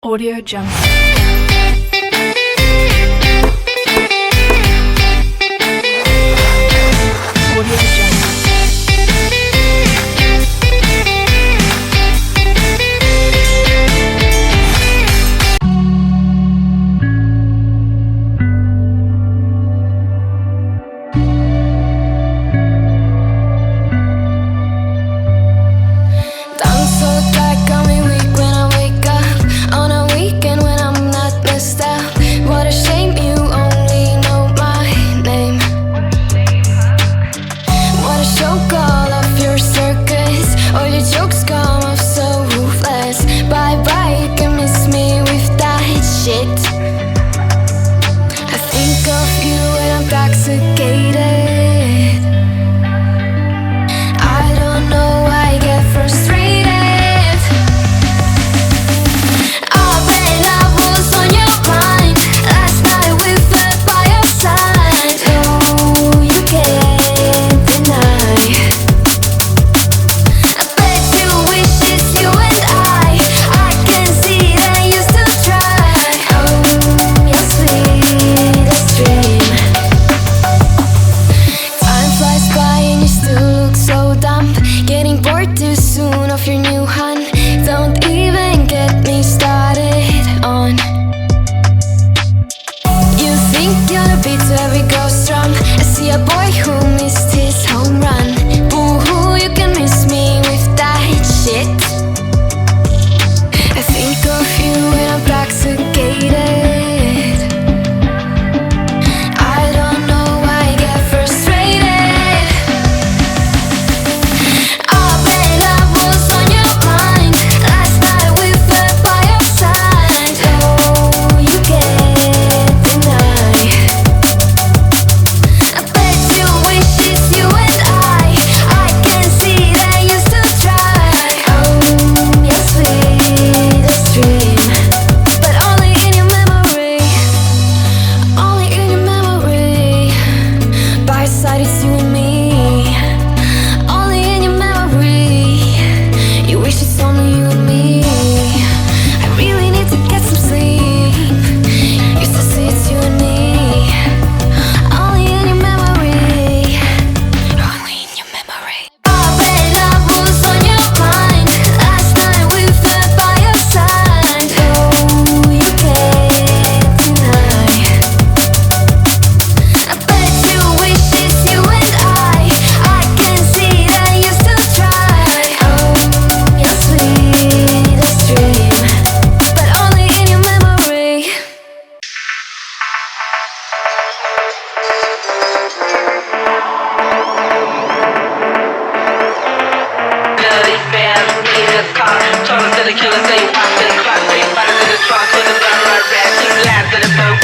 Audio Jungle. Audio Jungle. Done so dark, got me weak when I wake up on a weekend when I'm not messed up. What a shame you only know my name. What a show, call off your circus. All your jokes come off so ruthless. Bye bye, you can miss me with that shit. I think of you when I'm intoxicated. I don't know why I get frustrated. I bet I was on your mind. Last night we fell by your side. Oh, you can't deny. I bet you wish it's you and I can see that you still try. Oh, your sweetest dream. Time flies by and you still look so dumb. Getting bored too soon of your new hunt. Don't even get me started on. You think you're the beat to every ghost drum. I see a boy who missed his home run. Boo-hoo, you can miss me with that shit. I think of you when I'm intoxicated. I don't know why I get frustrated. I bet I was on your mind. Last night we fell by your side. Oh, you can't deny. I bet you wish it's you and I can see that you still try. Oh, your sweetest dream. But only in your memory. Only in your memory. By your side it's you and me. Only in your memory. You wish it's only you and me. I really need to get some sleep. Used to say it's you and me. Only in your memory. Only in your memory. I bet I was on your mind. Last night we fell by your side. Oh, you can't deny. I bet you wish it's you and I can see that you still try. Oh, your sweetest dream. But only in your memory. Dirty fans, need a car. Told him to the killer, say you pop to the clock. Say you fight to the trunk with the gun, right back. She laughed at the phone.